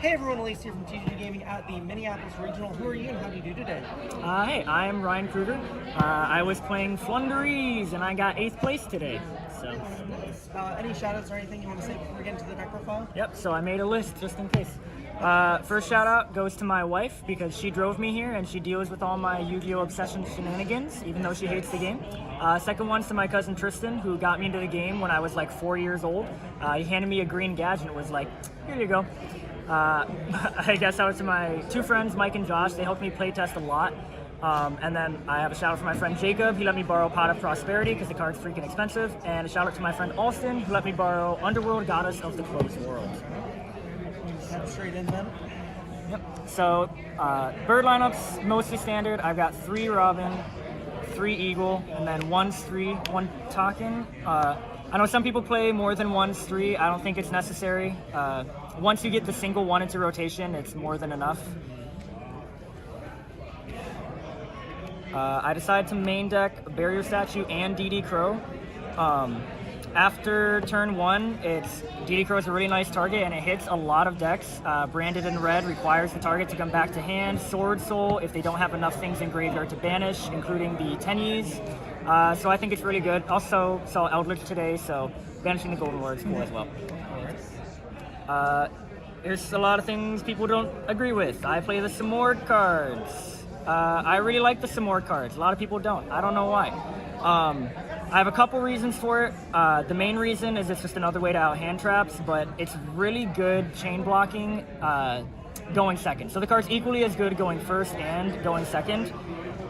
Hey everyone, Elise here from TGG Gaming at the Minneapolis Regional. Who are you and how do you do today? Hey, I'm Ryan Krueger. I was playing Floowandereeze and I got 8th place today. So. Any shoutouts or anything you want to say before we get into the deck profile? Yep, so I made a list just in case. First shout out goes to my wife because she drove me here and she deals with all my Yu-Gi-Oh! Obsession shenanigans, even though she hates the game. Second one's to my cousin Tristan, who got me into the game when I was like 4 years old. He handed me a green gadget and was like, here you go. I guess out to my 2 friends, Mike and Josh. They helped me playtest a lot. And then I have a shout out for my friend Jacob. He let me borrow Pot of Prosperity because the card's freaking expensive. And a shout out to my friend Alston, who let me borrow Underworld Goddess of the Closed World. Head straight in then. Yep. So, bird lineups, mostly standard. I've got 3 Robin, 3 Eagle, and then 1's 3, 1 Talking. I know some people play more than 1's 3. I don't think it's necessary. Once you get the single 1 into rotation, it's more than enough. I decided to main deck Barrier Statue and DD Crow. After turn 1, DD Crow is a really nice target and it hits a lot of decks. Branded in red requires the target to come back to hand. Sword Soul if they don't have enough things in graveyard to banish, including the Tennies. So I think it's really good. Also saw Eldritch today, so banishing the Golden Lord is cool as well. There's a lot of things people don't agree with. I play the Samord cards. I really like the Samord cards. A lot of people don't. I don't know why. I have a couple reasons for it. The main reason is it's just another way to out hand traps, but it's really good chain blocking going second. So the card's equally as good going first and going second.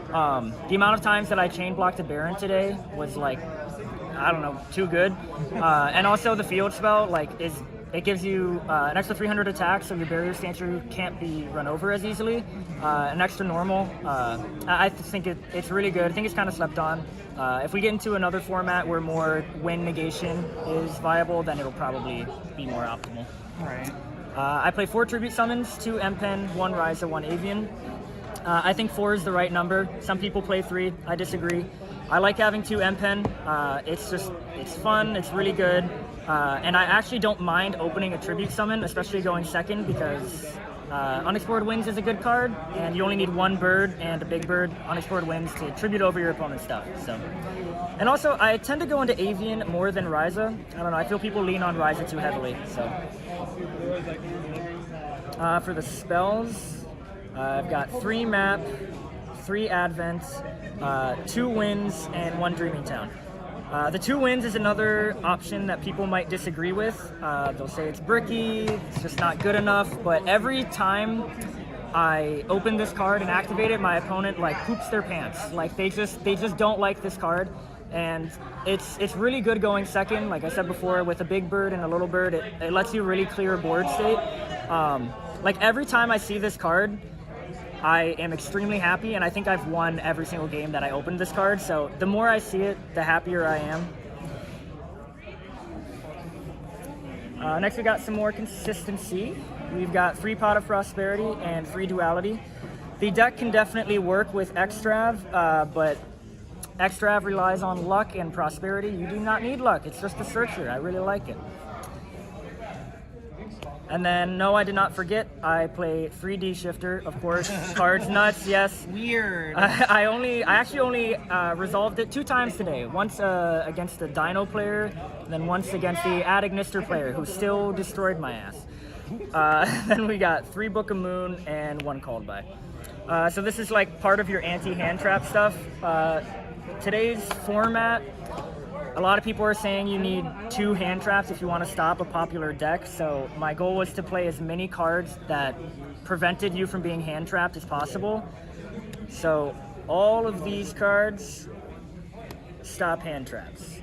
The amount of times that I chain blocked a Baron today was like, I don't know, too good. And also the field spell, it gives you an extra 300 attack, so your Barrier Statue can't be run over as easily. An extra normal. I think it's really good. I think it's kind of slept on. If we get into another format where more win negation is viable, then it'll probably be more optimal. All right. I play 4 Tribute Summons, 2 M-Pen, 1 Ryza, 1 Avian. I think 4 is the right number. Some people play 3. I disagree. I like having 2 M-Pen. It's fun. It's really good. And I actually don't mind opening a Tribute Summon, especially going second, because Unexplored Winds is a good card, and you only need 1 bird and a big bird, Unexplored Winds, to tribute over your opponent's stuff. So, and also, I tend to go into Avian more than Ryza. I don't know, I feel people lean on Ryza too heavily. So, for the spells, I've got 3 Map, 3 Advent, 2 Winds, and 1 Dreaming Town. The 2 Winds is another option that people might disagree with. They'll say it's bricky, it's just not good enough, but every time I open this card and activate it, my opponent poops their pants. They just don't like this card, and it's really good going second. Like I said before, with a big bird and a little bird, it lets you really clear board state. Every time I see this card, I am extremely happy, and I think I've won every single game that I opened this card, so the more I see it, the happier I am. Next we got some more consistency. We've got 3 Pot of Prosperity and 3 Duality. The deck can definitely work with Extrav, but Extrav relies on luck and prosperity. You do not need luck, it's just a searcher. I really like it. And then, no, I did not forget, I play 3D Shifter, of course. Cards nuts, yes. Weird. I actually only resolved it 2 times today. Once against the Dino player, and then once against the Adignister player, who still destroyed my ass. Then we got 3 Book of Moon and 1 Called By. So this is part of your anti-hand trap stuff. Today's format, a lot of people are saying you need 2 hand traps if you want to stop a popular deck, so my goal was to play as many cards that prevented you from being hand trapped as possible. So all of these cards stop hand traps.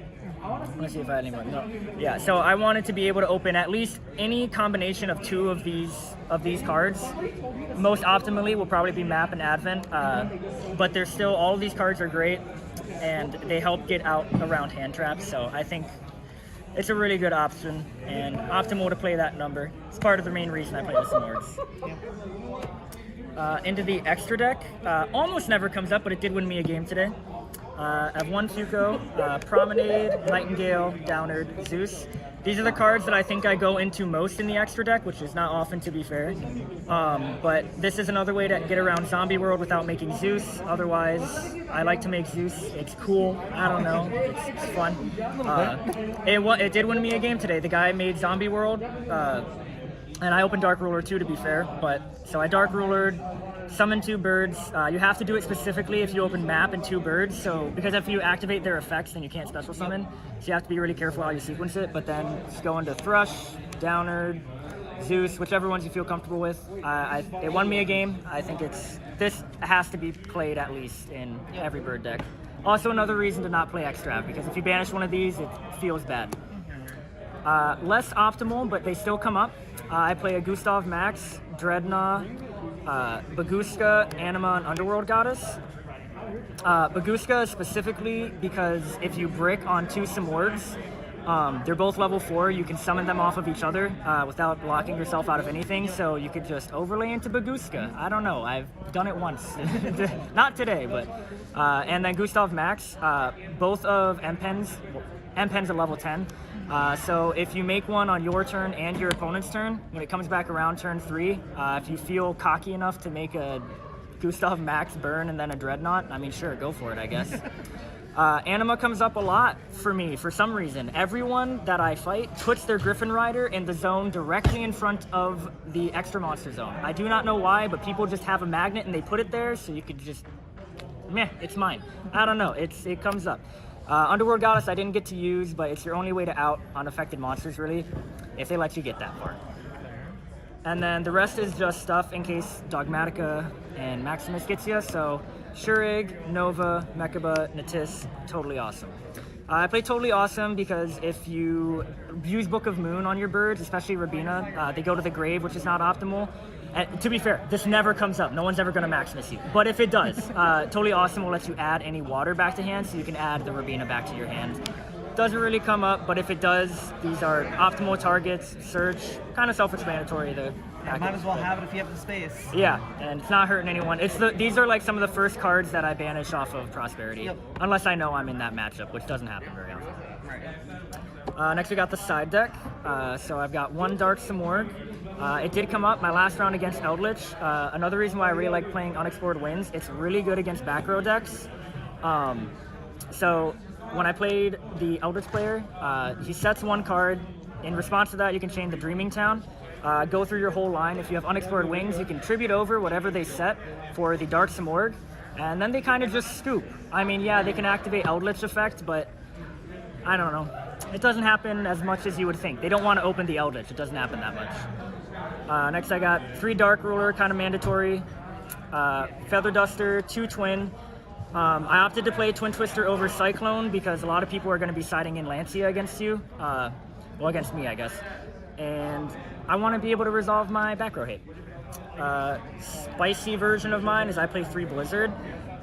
Let's see if I had any more. No. Yeah, so I wanted to be able to open at least any combination of 2 of these cards. Most optimally will probably be Map and Advent, but there's still, all of these cards are great, and they help get out around hand traps, so I think it's a really good option, and optimal to play that number. It's part of the main reason I play the Swords. Into the extra deck, almost never comes up, but it did win me a game today. I have one Fuko, Promenade, Nightingale, Downard, Zeus. These are the cards that I think I go into most in the extra deck, which is not often, to be fair. But this is another way to get around Zombie World without making Zeus. Otherwise, I like to make Zeus. It's cool. I don't know. It's fun. It did win me a game today. The guy made Zombie World, and I opened Dark Ruler too, to be fair. So I Dark Rulered, summoned 2 birds. You have to do it specifically if you open map and 2 birds. So because if you activate their effects, then you can't special summon. So you have to be really careful how you sequence it. But then just go into Thrush, Downard, Zeus, whichever ones you feel comfortable with. It won me a game. I think this has to be played at least in every bird deck. Also another reason to not play Extrav, because if you banish one of these, it feels bad. Less optimal, but they still come up. I play a Gustav Max, Dreadnought, Baguska, Anima, and Underworld Goddess. Baguska specifically because if you brick on 2 Simorgs, they're both level 4, you can summon them off of each other without locking yourself out of anything, so you could just overlay into Baguska. I don't know, I've done it once. Not today, but... and then Gustav Max, both of M-Pens are level 10. So if you make one on your turn and your opponent's turn, when it comes back around turn 3, if you feel cocky enough to make a Gustav Max burn and then a Dreadnought, I mean, sure, go for it, I guess. Anima comes up a lot for me, for some reason. Everyone that I fight puts their Griffin Rider in the zone directly in front of the extra monster zone. I do not know why, but people just have a magnet and they put it there, so you could just, meh, it's mine. I don't know, it comes up. Underworld Goddess I didn't get to use, but it's your only way to out unaffected monsters, really, if they let you get that far. And then the rest is just stuff in case Dogmatica and Maximus gets you, so Shurig, Nova, Mechaba, Natis, totally awesome. I play totally awesome because if you use Book of Moon on your birds, especially Rabina, they go to the grave, which is not optimal. And to be fair, this never comes up. No one's ever going to Maximus you. But if it does, totally awesome will let you add any water back to hand, so you can add the Rabina back to your hand. Doesn't really come up, but if it does, these are optimal targets. Search, kind of self-explanatory. Might as well have it if you have the space. Yeah, and it's not hurting anyone. These are like some of the first cards that I banish off of Prosperity, unless I know I'm in that matchup, which doesn't happen very often. Right. Next we got the side deck. So I've got 1 Dark Simorg. It did come up my last round against Eldritch. Another reason why I really like playing Unexplored Winds, it's really good against back row decks. So when I played the Eldritch player, he sets 1 card. In response to that, you can chain the Dreaming Town. Go through your whole line. If you have Unexplored Wings, you can tribute over whatever they set for the Dark Simorg, and then they kind of just scoop. I mean, yeah, they can activate Eldritch effect, but I don't know. It doesn't happen as much as you would think. They don't want to open the Eldritch. It doesn't happen that much. Next I got 3 Dark Ruler, kind of mandatory. Feather Duster, 2 Twin. I opted to play Twin Twister over Cyclone because a lot of people are going to be siding in Lancia against you. Well, against me, I guess. And I want to be able to resolve my back row hate. Spicy version of mine is I play 3 Blizzard.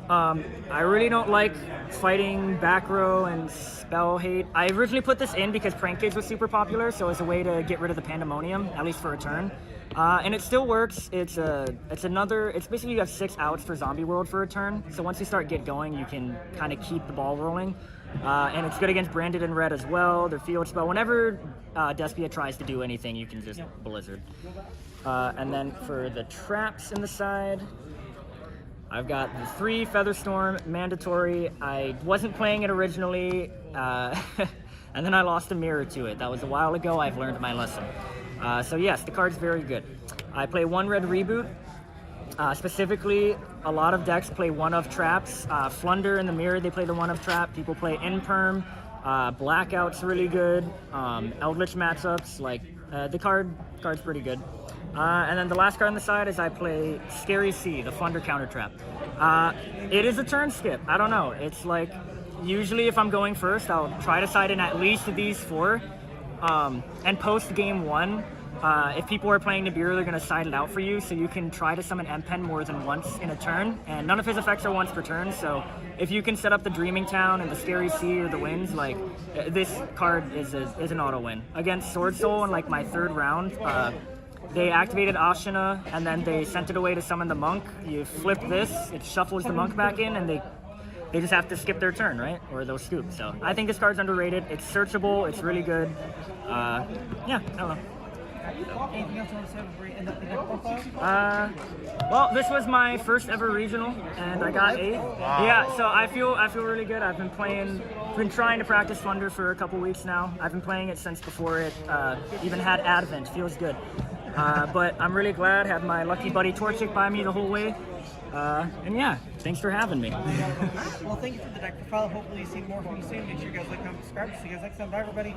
I really don't like fighting back row and spell hate. I originally put this in because Prank Kids was super popular, so it's a way to get rid of the Pandemonium, at least for a turn. And it still works. It's basically you have 6 outs for Zombie World for a turn, so once you start get going, you can kind of keep the ball rolling. And it's good against Branded and Red as well, their field spell. Whenever Despia tries to do anything, you can just Blizzard. And then for the traps in the side, I've got the 3 Featherstorm, mandatory. I wasn't playing it originally, and then I lost a mirror to it. That was a while ago. I've learned my lesson. So yes, the card's very good. I play 1 red reboot. Specifically, a lot of decks play 1 of traps. Flunder in the mirror, they play the 1 of trap. People play Imperm. Blackout's really good. Eldritch matchups, like the card's pretty good. And then the last card on the side is I play Scary Sea, the Flunder counter trap. It is a turn skip. I don't know. It's like usually if I'm going first, I'll try to side in at least these 4. And post game 1, if people are playing Nibiru, they're going to side it out for you, so you can try to summon M-Pen more than once in a turn, and none of his effects are once per turn, so if you can set up the Dreaming Town and the Scary Sea or the Winds, like, this card is an auto-win. Against Sword Soul in, like, my 3rd round, they activated Ashina, and then they sent it away to summon the Monk. You flip this, it shuffles the Monk back in, and they they just have to skip their turn, right? Or they'll scoop. So I think this card's underrated. It's searchable. It's really good. Yeah, I don't know. Anything else you want to say before you end up the deck profile? Well, this was my first ever regional, and I got 8th. Wow. Yeah, so I feel really good. I've been trying to practice Thunder for a couple weeks now. I've been playing it since before it even had Advent. Feels good. But I'm really glad. Had my lucky buddy Torchic by me the whole way. And yeah, thanks for having me. Well, thank you for the deck profile. Hopefully you see more from you soon. Make sure you guys like, comment, subscribe. See you guys next time. Bye, everybody.